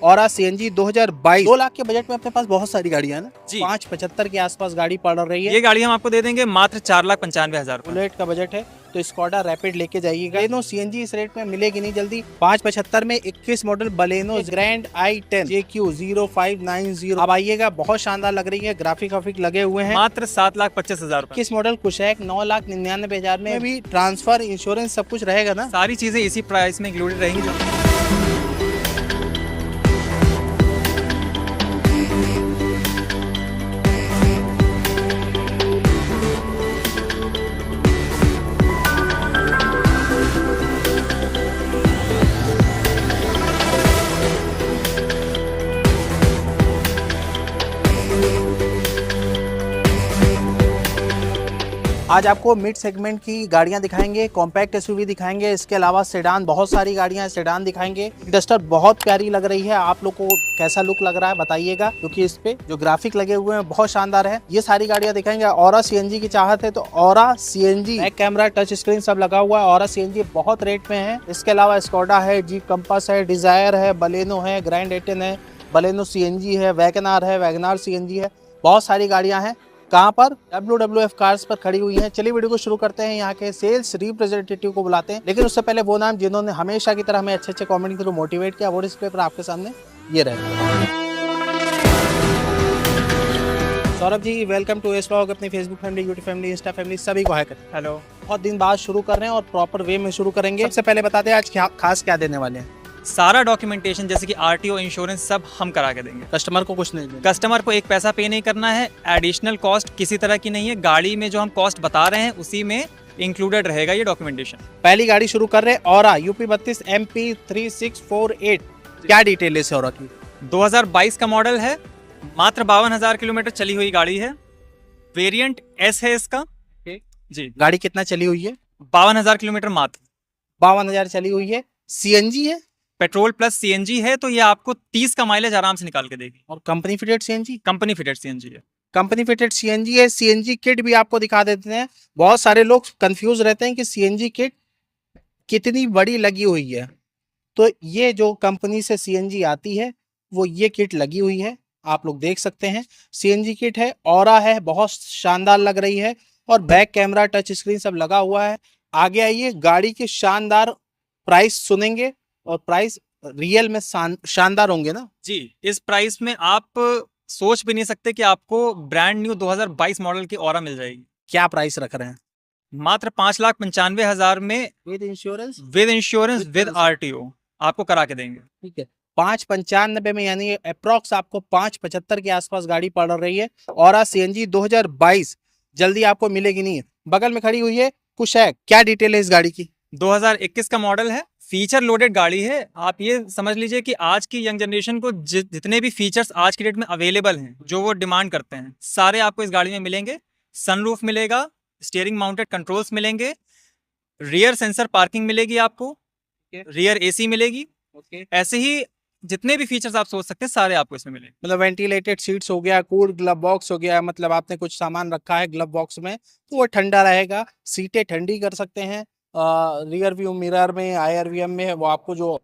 औरा CNG 2022 2 lakh के budget में अपने पास बहुत सारी गाड़ियां हैं ना जी। 575 के आसपास गाड़ी पड़ रही है। ये गाड़ी हम आपको दे देंगे मात्र 4,95,000 रुपए। बुलेट का बजट है तो स्कोडा रैपिड लेके जाइएगा। बलेनो सीएनजी इस रेट में मिलेगी नहीं जल्दी। 575 में 21 model Baleno grand i10 JQ0590 अब आइएगा, बहुत शानदार लग रही है, ग्राफिक लगे हुए हैं। मात्र 7,25,000 रुपए। किस मॉडल कुशैक 9,99,000 में भी ट्रांसफर इंश्योरेंस सब कुछ रहेगा ना। सारी चीजें इसी प्राइस में इंक्लूडेड रहेंगी। आज आपको मिड सेगमेंट की गाड़ियां दिखाएंगे, कॉम्पैक्ट एसयूवी दिखाएंगे, इसके अलावा सेडान, बहुत सारी गाड़ियां सेडान दिखाएंगे। डस्टर बहुत प्यारी लग रही है, आप लोग को कैसा लुक लग रहा है बताइएगा, क्योंकि इस पे जो ग्राफिक लगे हुए हैं बहुत शानदार है। ये सारी गाड़ियां दिखाएंगे। औरा सीएनजी की चाहत है तो Aura CNG, back camera, touch screen सब लगा हुआ है। औरा सीएनजी बहुत रेट में है। इसके अलावा स्कोडा है, जीप कंपास है, डिजायर है, बलेनो है, ग्रैंड i10 है, बलेनो सीएनजी है, वैगनार है, वैगनार सीएनजी है, बहुत सारी गाड़ियां हैं। कहाँ पर? WWF कार्स पर खड़ी हुई हैं। चलिए वीडियो को शुरू करते हैं। यहाँ के सेल्स रिप्रेजेंटेटिव को बुलाते हैं, लेकिन उससे पहले वो नाम जिन्होंने हमेशा की तरह हमें अच्छे कमेंट के थ्रू मोटिवेट किया, वो डिस्प्ले पर आपके सामने ये रहे। Saurabh ji, welcome to S vlog. अपनी Facebook family, YouTube family, Insta family सभी को हाय करें। हेलो। बहुत दिन बाद शुरू कर रहे हैं और प्रॉपर वे में शुरू करेंगे। सबसे पहले बताते हैं आज खास क्या देने वाले हैं। सारा डॉक्यूमेंटेशन जैसे कि आरटीओ, इंश्योरेंस सब हम करा के देंगे। कस्टमर को कुछ नहीं देना। कस्टमर को एक पैसा पे नहीं करना है। एडिशनल कॉस्ट किसी तरह की नहीं है। गाड़ी में जो हम कॉस्ट बता रहे हैं उसी में इंक्लूडेड रहेगा ये डॉक्यूमेंटेशन। पहली गाड़ी शुरू कर रहे हैं, औरा UP 32 MP 3648। क्या डिटेल है औरा की? 2022 का मॉडल है, मात्र 52,000 किलोमीटर चली हुई गाड़ी है। वेरिएंट S है इसका। जी। गाड़ी कितना चली हुई है? 52,000 किलोमीटर मात्र। 52,000 चली हुई है। सीएनजी है, पेट्रोल प्लस सीएनजी है, तो ये आपको 30 का माइलेज आराम से निकाल के देगी। और company fitted CNG? Company fitted CNG है। कंपनी फिटेड सीएनजी है। सीएनजी किट भी आपको दिखा देते हैं। बहुत सारे लोग कंफ्यूज रहते हैं कि सीएनजी किट कितनी बड़ी लगी हुई है, तो ये जो कंपनी से सीएनजी आती है वो ये किट लगी हुई है, आप लोग देख सकते हैं। सीएनजी किट है, औरा है, बहुत शानदार लग रही है, और बैक कैमरा, टच स्क्रीन सब लगा हुआ है। आगे आइए, गाड़ी के शानदार प्राइस सुनेंगे, और प्राइस रियल में शानदार होंगे ना जी। इस प्राइस में आप सोच भी नहीं सकते कि आपको ब्रांड न्यू 2022 मॉडल की औरा मिल जाएगी। क्या प्राइस रख रहे हैं? मात्र 5,95,000 में विद इंश्योरेंस विद आरटीओ आपको करा के देंगे। ठीक है, 595 में, यानी अप्रोक्स आपको 575 के आसपास गाड़ी पड़ रही है। औरा सीएनजी 2022 जल्दी आपको मिलेगी नहीं। बगल में खड़ी हुई है कुशैक, क्या डिटेल है इस गाड़ी की? 2021 का मॉडल है, फीचर लोडेड गाड़ी है। आप ये समझ लीजिए कि आज की यंग जनरेशन को जितने भी फीचर्स आज की डेट में अवेलेबल हैं, जो वो डिमांड करते हैं, सारे आपको इस गाड़ी में मिलेंगे। सनरूफ मिलेगा, स्टीयरिंग माउंटेड कंट्रोल्स मिलेंगे, रियर सेंसर पार्किंग मिलेगी आपको, रियर एसी मिलेगी। ऐसे ही जितने भी फीचर्स आप सोच सकते हैं सारे आपको इसमें मिलेंगे। मतलब वेंटिलेटेड सीट्स हो गया, कूल ग्लव बॉक्स हो गया, मतलब आपने कुछ सामान रखा है ग्लव बॉक्स में तो वो ठंडा रहेगा। सीटें ठंडी कर सकते हैं। रियर व्यू मिरर में, IRVM में वो आपको जो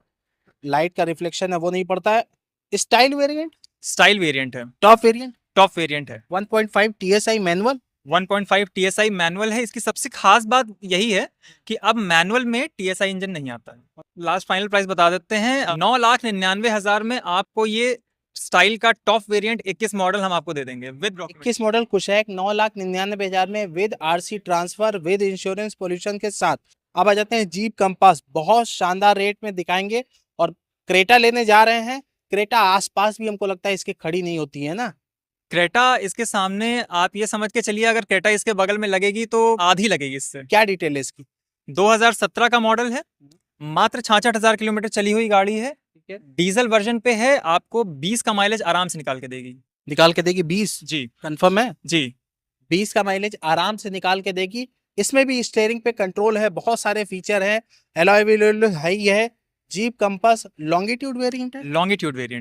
लाइट का रिफ्लेक्शन है वो नहीं पड़ता है। स्टाइल वेरिएंट है, टॉप वेरिएंट है। 1.5 TSI मैनुअल, 1.5 TSI मैनुअल है। इसकी सबसे खास बात यही है कि अब मैनुअल में TSI इंजन नहीं आता है। लास्ट फाइनल प्राइस बता देते हैं, 9,99,000 में आपको ये स्टाइल का टॉप वेरिएंट 21 मॉडल हम आपको दे देंगे विद 21 मॉडल कुशैक 9,99,000 में with RC transfer, with insurance, pollution के साथ। अब आ जाते हैं जीप कंपास, बहुत शानदार रेट में दिखाएंगे। और क्रेटा लेने जा रहे हैं। क्रेटा आसपास भी हमको लगता है इसके खड़ी नहीं होती है ना। क्रेटा इसके सामने आप ये समझ के चलिए, अगर क्रेटा इसके बगल में लगेगी तो आधी लगेगी इससे। क्या डिटेल है इसकी? 2017 का मॉडल है, मात्र 66,000 किलोमीटर चली हुई गाड़ी है। डीजल वर्जन पे है, आपको 20 का माइलेज आराम से निकाल के देगी। 20? जी कंफर्म है जी। 20 का माइलेज आराम से निकाल के देगी। इसमें भी स्टीयरिंग पे कंट्रोल है, बहुत सारे फीचर हैं, अलॉय व्हील है ही है। जीप कंपास लॉन्गिट्यूड वेरिएंट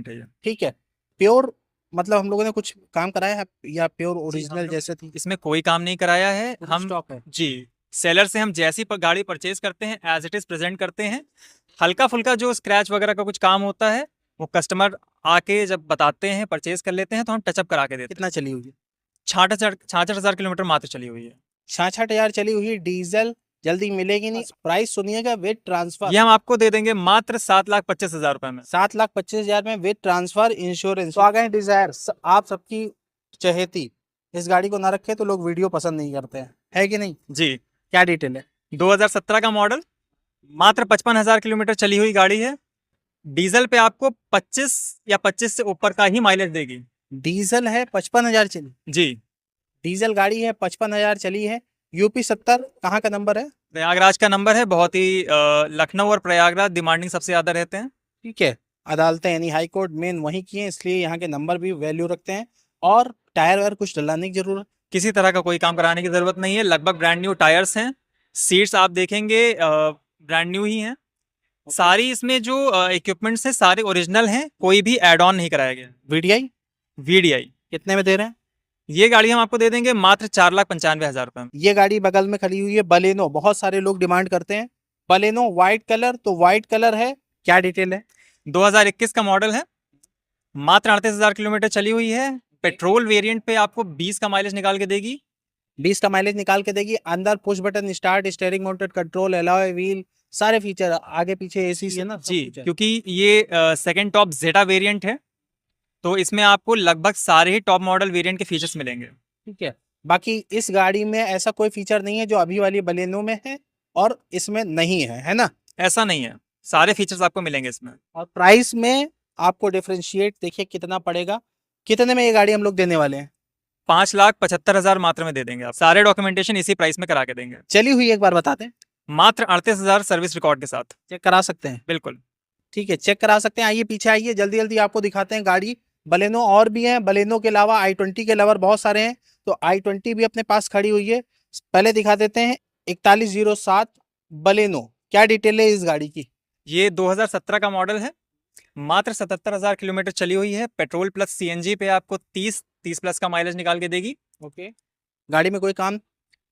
है ये। ठीक है, प्योर मतलब हम लोगों ने कुछ काम कराया है या प्योर ओरिजिनल जैसे थी? इसमें कोई काम नहीं कराया है, हम स्टॉक है जी। सेलर से हम जैसी गाड़ी परचेज करते हैं एज इट इज प्रेजेंट करते हैं। हल्का फुल्का जो स्क्रैच वगैरह का कुछ काम होता है वो कस्टमर आके जब बताते हैं, परचेज कर लेते हैं, तो हम टचअप करा के देते हैं। कितना चली हुई है? 66,000 किलोमीटर मात्र चली हुई है। 66,000 चली हुई है, डीजल जल्दी मिलेगी नहीं। प्राइस सुनिएगा, विद ट्रांसफर ये हम आपको दे देंगे मात्र 7,25,000 रुपए में। 7,25,000 में विद ट्रांसफर इंश्योरेंस। तो आ गए डिजायर, आप सबकी चहेती। इस गाड़ी को ना रखे तो लोग वीडियो पसंद नहीं करते हैं, है कि नहीं? जी। क्या डिटेल है? 2017 का मॉडल, मात्र 55,000 किलोमीटर चली हुई गाड़ी है। डीजल पे आपको 25 या 25 से ऊपर का ही माइलेज देगी। डीजल है, 55,000 चली। जी। डीजल गाड़ी है, 55,000 चली है। यूपी 70 कहाँ का नंबर है? प्रयागराज का नंबर है। बहुत ही लखनऊ और प्रयागराज डिमांडिंग सबसे ज्यादा रहते हैं। ठीक है, अदालतें यानी हाई कोर्ट मेन वहीं की हैं, इसलिए यहाँ के नंबर भी वैल्यू रखते हैं। और टायर वायर कुछ डलाने की जरूरत? किसी तरह का कोई काम कराने की जरूरत नहीं है, लगभग ब्रांड न्यू टायर्स हैं। सीट्स आप देखेंगे ब्रांड न्यू ही हैं। सारी इसमें जो इक्विपमेंट्स हैं सारे ओरिजिनल हैं, कोई भी एड ऑन नहीं कराया गया। वीडीआई वीडीआई कितने में दे रहे हैं? ये गाड़ी हम आपको दे देंगे मात्र 4,95,000 रुपए में। ये गाड़ी बगल में खड़ी हुई है बलेनो, बहुत सारे लोग डिमांड करते हैं बलेनो व्हाइट कलर, तो व्हाइट कलर है। क्या डिटेल है? 2021 का मॉडल है, मात्र 38,000 किलोमीटर चली हुई है। पेट्रोल वेरिएंट पे आपको 20 का माइलेज निकाल के देगी। 20 का माइलेज निकाल के देगी। अंदर push button start, steering mounted control, alloy wheel, सारे फीचर, आगे पीछे एसी है ना, सब जी, कुछ है। क्योंकि ये सेकंड टॉप जेटा वेरिएंट है, तो इसमें आपको लगभग सारे ही टॉप मॉडल वेरिएंट के फीचर्स मिलेंगे। ठीक है, बाकी इस गाड़ी में ऐसा कोई फीचर नहीं है जो अभी वाली बलेनो में है और इसमें नहीं है ना? ऐसा नहीं है, सारे फीचर्स आपको मिलेंगे इसमें। और प्राइस में आपको डिफरेंशिएट देखिए कितना पड़ेगा। कितने में ये गाड़ी हम लोग देने वाले हैं? 5,75,000 मात्र में दे देंगे आप। सारे डॉक्यूमेंटेशन इसी प्राइस में करा के देंगे। चली हुई एक बार बताते हैं, मात्र 38,000 सर्विस रिकॉर्ड के साथ। चेक करा सकते हैं? बिल्कुल। ठीक है, चेक करा सकते हैं। आइए पीछे आइए, जल्दी जल्दी आपको दिखाते हैं गाड़ी। बलेनो और भी हैं, बलेनो के अलावा i20 के लवर बहुत सारे हैं, तो i20 भी अपने पास खड़ी हुई है। पहले दिखा देते हैं 4107 बलेनो। क्या डिटेल है इस गाड़ी की? ये 2017 का मॉडल है, मात्र 77,000 किलोमीटर चली हुई है। पेट्रोल प्लस सीएनजी पे आपको 30 प्लस का माइलेज निकाल के देगी। ओके, गाड़ी में कोई काम?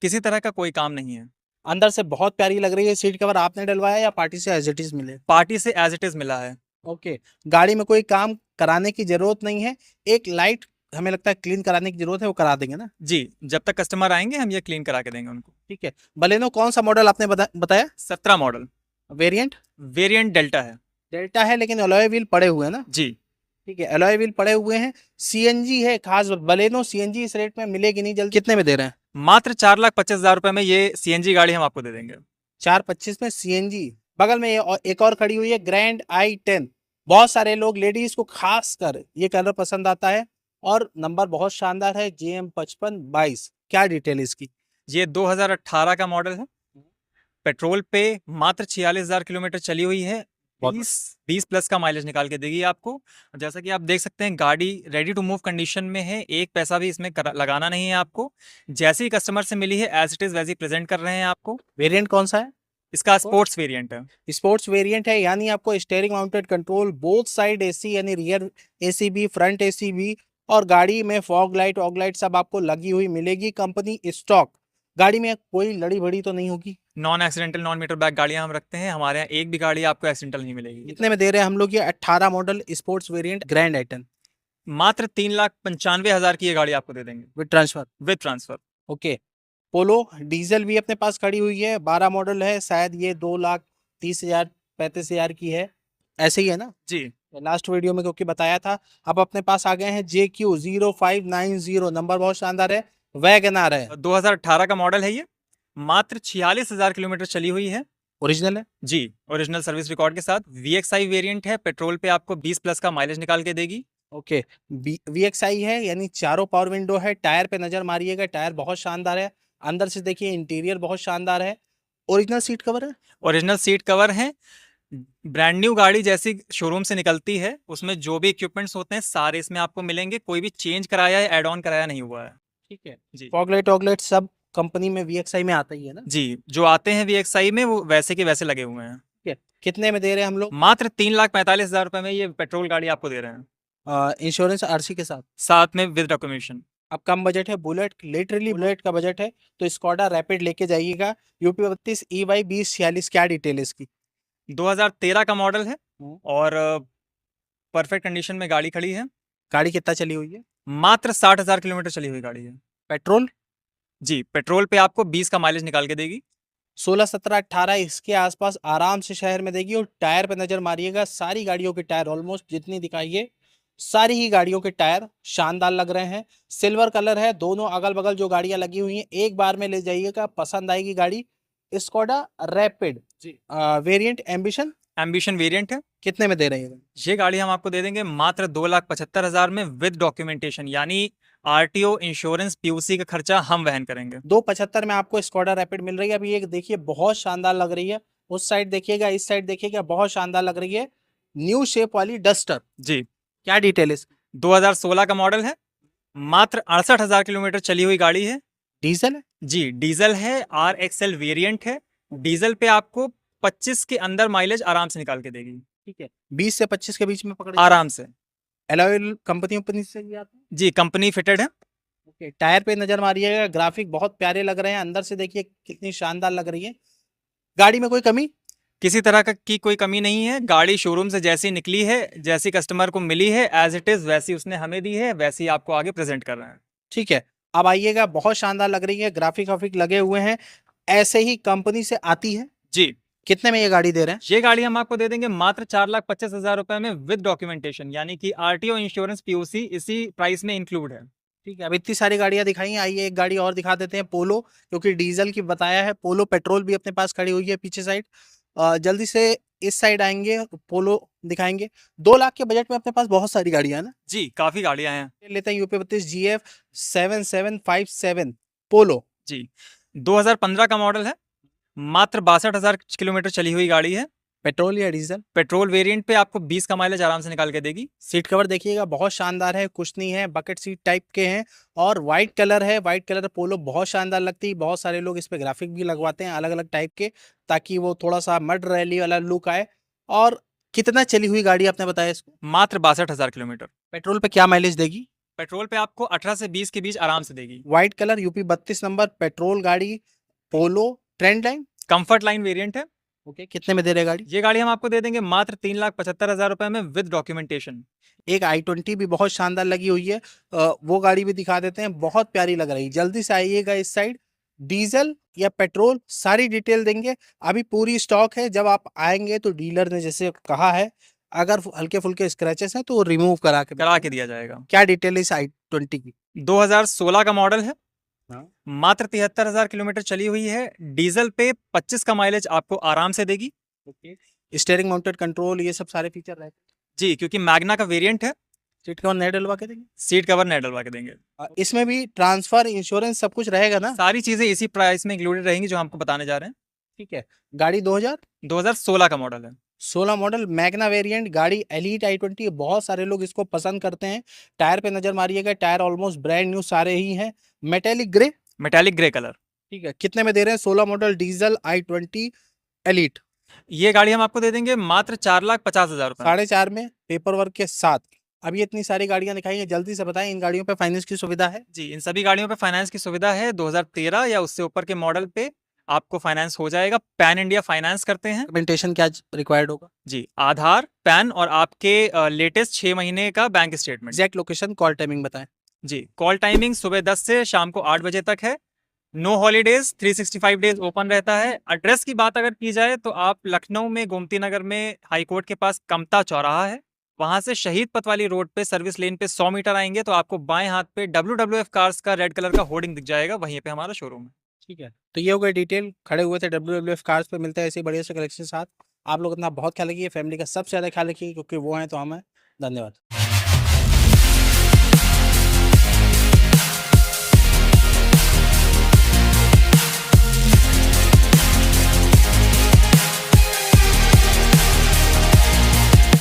किसी तरह का कोई काम नहीं है। अंदर से बहुत प्यारी लग रही है। सीट कवर आपने डलवाया या पार्टी से एज इट इज मिले? पार्टी से एज इट इज मिला है। ओके, गाड़ी में कोई काम कराने की जरूरत नहीं है। एक लाइट हमें लगता है क्लीन कराने की जरूरत है, वो करा देंगे ना? जी, जब तक कस्टमर आएंगे हम ये क्लीन करा के देंगे उनको। ठीक है, बलेनो कौन सा मॉडल आपने बताया? 17 मॉडल, वेरिएंट? वेरिएंट डेल्टा है। डेल्टा है, लेकिन अलॉय व्हील पड़े हुए हैं ना? जी। ठीक है, अलॉय व्हील पड़े हुए हैं। सीएनजी है खास, बलेनो सीएनजी इस रेट में मिलेगी नहीं जल्दी। कितने में दे रहे हैं? मात्र 4,25,000 रुपए में ये सीएनजी गाड़ी हम आपको दे देंगे। 4,25 में सीएनजी। बगल में एक और खड़ी हुई है ग्रैंड i10। बहुत सारे लोग, लेडीज को खास कर ये कलर पसंद आता है और नंबर बहुत शानदार है, JM5522। क्या डिटेल इसकी? ये 2018 का मॉडल है। पेट्रोल पे मात्र 46,000 किलोमीटर चली हुई है। 20 प्लस का माइलेज निकाल के देगी आपको। जैसा कि आप देख सकते हैं गाड़ी रेडी टू मूव कंडीशन में है, एक पैसा भी इसमें लगाना नहीं है आपको। जैसे ही कस्टमर से मिली है एज इट इज वैसे ही प्रेजेंट कर रहे हैं आपको। वेरिएंट कौन सा है? इसका स्पोर्ट्स वेरिएंट है। स्पोर्ट्स वेरिएंट है, यानी आपको steering mounted control, both side AC यानी रियर एसी भी, फ्रंट एसी भी, और गाड़ी में फॉग लाइट वॉग लाइट सब आपको लगी हुई मिलेगी, कंपनी स्टॉक। गाड़ी में कोई लड़ी भड़ी तो नहीं होगी? Non accidental non meter back गाड़ियां हम रखते हैं, हमारे यहाँ एक भी गाड़ी आपको एक्सीडेंटल नहीं मिलेगी। कितने में दे रहे हैं हम लोग ये 18 model sports variant grand i10? मात्र 3,95,000 की ये गाड़ी आपको दे देंगे with transfer? With transfer. Okay, polo diesel भी अपने पास खड़ी हुई है, 12 मॉडल है, शायद ये 2,30,000 35,000 की है, ऐसे ही है ना? जी। लास्ट वीडियो में क्योंकि बताया था। अब अपने पास आ गए हैं JQ0590, नंबर बहुत शानदार है, वैगनआर है। 2018 का मॉडल है ये, मात्र 46,000 किलोमीटर चली हुई है। ओरिजिनल है? जी, ओरिजिनल सर्विस रिकॉर्ड के साथ। VXI वेरिएंट है, पेट्रोल पे आपको 20 प्लस का माइलेज निकाल के देगी। ओके, VXI है यानी चारों पावर विंडो है। टायर पे नजर मारिएगा, टायर बहुत शानदार है। अंदर से देखिए, इंटीरियर बहुत शानदार है। ओरिजिनल सीट कवर है? ओरिजिनल सीट कवर है। ब्रांड न्यू गाड़ी जैसी शोरूम से निकलती है, उसमें जो भी इक्विपमेंट्स होते हैं सारे इसमें आपको मिलेंगे, कोई भी चेंज कराया या एड ऑन कराया नहीं हुआ है। ठीक है जी। फॉग लाइट वॉगलाइट सब कंपनी में VXI में आता ही है ना? जी, जो आते हैं VXI में वो वैसे के वैसे लगे हुए हैं। ठीक है, कितने में दे रहे हैं हम लोग? मात्र 3,45,000 रुपए में ये पेट्रोल गाड़ी आपको दे रहे हैं, इंश्योरेंस RC के साथ? साथ में विद डॉक्यूमेंटेशन। अब कम बजट है, बुलेट, लिटरली बुलेट का बजट है, तो स्कोडा रैपिड लेके जाइएगा। UP 32 EY 2046। क्या डिटेल है इसकी? 2013 का मॉडल है और परफेक्ट कंडीशन में गाड़ी खड़ी है। गाड़ी कितना चली हुई है? मात्र 60,000 किलोमीटर चली हुई गाड़ी है। पेट्रोल? जी, पेट्रोल पे आपको 20 का माइलेज निकाल के देगी। 16, 17, 18 इसके आसपास आराम से शहर में देगी। और टायर पे नजर मारिएगा, सारी गाड़ियों के टायर ऑलमोस्ट जितनी दिखाइए सारी ही गाड़ियों के टायर शानदार लग रहे हैं। सिल्वर कलर है, दोनों अगल बगल जो गाड़ियां लगी हुई हैं एक बार में ले जाइएगा, पसंद आएगी गाड़ी। Skoda rapid variant ambition variant है। कितने में दे रही है? ये गाड़ी हम आपको दे देंगे मात्र 2,75,000 में विद डॉक्यूमेंटेशन, यानी आरटीओ, इंश्योरेंस, पीयूसी का खर्चा हम वहन करेंगे। 275 में आपको स्कोडा रैपिड मिल रही है। अभी एक देखिए बहुत शानदार लग रही है, उस साइड देखिएगा, इस साइड देखिएगा, बहुत शानदार लग रही है। न्यू शेप वाली डस्टर, जी, क्या डिटेल है? 2016 का मॉडल है, मात्र 68,000 किलोमीटर चली हुई गाड़ी है। डीजल है? जी, डीजल है, RXL वेरिएंट है। डीजल पे आपको 25 के अंदर माइलेज आराम से निकाल के देगी। ठीक है, 20 से 25 के बीच में पकड़ आराम से। एलॉय कंपनी से ही आता है? जी, कंपनी फिटेड है। ओके, टायर पे नजर मारिएगा, ग्राफिक बहुत प्यारे लग रहे हैं, अंदर से देखिए कितनी शानदार लग रही है। गाड़ी में कोई कमी? किसी तरह की कोई कमी नहीं है। गाड़ी शोरूम से जैसी निकली है, जैसी कस्टमर को मिली है, एज इट इज वैसी उसने हमें दी है, वैसी आपको आगे प्रेजेंट कर रहे हैं। ठीक है, अब आइएगा, बहुत शानदार लग रही है, ग्राफिक वाफिक लगे हुए हैं, ऐसे ही कंपनी से आती है। जी, कितने में ये गाड़ी दे रहे हैं? ये गाड़ी हम आपको दे देंगे मात्र 4,25,000 रुपए में विद डॉक्यूमेंटेशन, यानी कि आरटीओ, इंश्योरेंस, पीयूसी इसी प्राइस में इंक्लूड है। ठीक है, अब इतनी सारी गाड़ियां दिखाई हैं, आइए एक गाड़ी और दिखा देते हैं, पोलो, क्योंकि डीजल की बताया है। पोलो पेट्रोल भी अपने पास खड़ी हुई है पीछे साइड। जल्दी से इस साइड आएंगे, पोलो दिखाएंगे। 2 लाख के बजट में अपने पास बहुत सारी गाड़ियां हैं ना? जी, काफी गाड़ियां हैं। लेते हैं यूपी 32 GF 7757 पोलो। जी, 2015 का मॉडल है, मात्र 62,000 किलोमीटर चली हुई गाड़ी है। पेट्रोल या डीजल? पेट्रोल वेरिएंट पे आपको 20 का माइलेज आराम से निकाल के देगी। सीट कवर देखिएगा, बहुत शानदार है, कुशनी है, बकेट सीट टाइप के हैं, और व्हाइट कलर है। व्हाइट कलर पोलो बहुत शानदार लगती है। बहुत सारे लोग इस पे ग्राफिक भी लगवाते हैं अलग अलग टाइप के, ताकि वो थोड़ा सा मड रैली वाला लुक आए। और कितना चली हुई गाड़ी आपने बताया इसको? मात्र 62,000 किलोमीटर। पेट्रोल पे क्या माइलेज देगी? पेट्रोल पे आपको 18 से 20 के बीच आराम से देगी। White colour, UP 32 number, petrol गाड़ी, Polo, trend line. Comfort line variant है। ओके, कितने में दे रहे गाड़ी? ये गाड़ी हम आपको दे देंगे मात्र 3,75,000 रुपए में विद डॉक्यूमेंटेशन। एक i20 भी बहुत शानदार लगी हुई है, वो गाड़ी भी दिखा देते हैं, बहुत प्यारी लग रही है। जल्दी से आइएगा इस साइड। डीजल या पेट्रोल, सारी डिटेल देंगे, अभी पूरी स्टॉक है। जब आप आएंगे तो डीलर ने जैसे कहा है, अगर हल्के फुल्के स्क्रैचेस हैं तो वो रिमूव करा के दिया जाएगा। क्या डिटेल है इस i20 की? 2016 का मॉडल है, हाँ। मात्र 73,000 किलोमीटर चली हुई है। डीजल पे 25 का माइलेज आपको आराम से देगी। स्टीयरिंग माउंटेड कंट्रोल, ये सब सारे फीचर रहते हैं। जी, क्योंकि मैग्ना का वेरिएंट है। सीट कवर नए डलवा के देंगे? सीट कवर नए डलवा के देंगे। इसमें भी ट्रांसफर, इंश्योरेंस सब कुछ रहेगा ना? सारी चीजें इसी प्राइस में इंक्लूडेड रहेंगी जो हम आपको बताने जा रहे हैं। ठीक है, गाड़ी 2016 का मॉडल है। 16 मॉडल, मैग्ना वेरिएंट गाड़ी, एलीट i20, बहुत सारे लोग इसको पसंद करते हैं। टायर पे नजर मारिएगा, टायर ऑलमोस्ट ब्रांड न्यू सारे ही हैं। Metallic grey, metallic grey colour. ठीक है, कितने में दे रहे हैं? 16 मॉडल डीजल i20 एलीट, ये गाड़ी हम आपको दे देंगे मात्र 4,50,000 रुपए। 4.5 में पेपर वर्क के साथ। अभी इतनी सारी गाड़ियां दिखाई हैं, जल्दी से बताएं, इन गाड़ियों पे फाइनेंस की सुविधा है? जी, इन सभी गाड़ियों पे फाइनेंस की सुविधा है। 2013 या उससे ऊपर के मॉडल पे आपको फाइनेंस हो जाएगा। पैन इंडिया फाइनेंस करते हैं। डॉक्यूमेंटेशन क्या रिक्वायर्ड होगा? जी, आधार, पैन और आपके लेटेस्ट 6 महीने का bank statement. Exact location, call timing बताएं। जी, कॉल टाइमिंग सुबह 10 से शाम को 8 बजे तक है। नो हॉलीडेज, 365 डेज ओपन रहता है। एड्रेस की बात अगर की जाए तो आप लखनऊ में गोमती नगर में हाईकोर्ट के पास कमता चौराहा है, वहां से शहीद पतवाली रोड पे सर्विस लेन पे 100 मीटर आएंगे तो आपको बाएं हाथ पे WWF कार्स का रेड कलर का होर्डिंग दिख जाएगा, वहीं पे हमारा शोरूम है। ठीक है, तो ये हो गई डिटेल। खड़े हुए थे WWF कार्स पे, मिलते हैं ऐसे बढ़िया से कलेक्शन के साथ। आप लोग अपना बहुत ख्याल रखिए, फैमिली का सबसे ज़्यादा ख्याल रखिए, क्योंकि वो हैं तो हम हैं। धन्यवाद।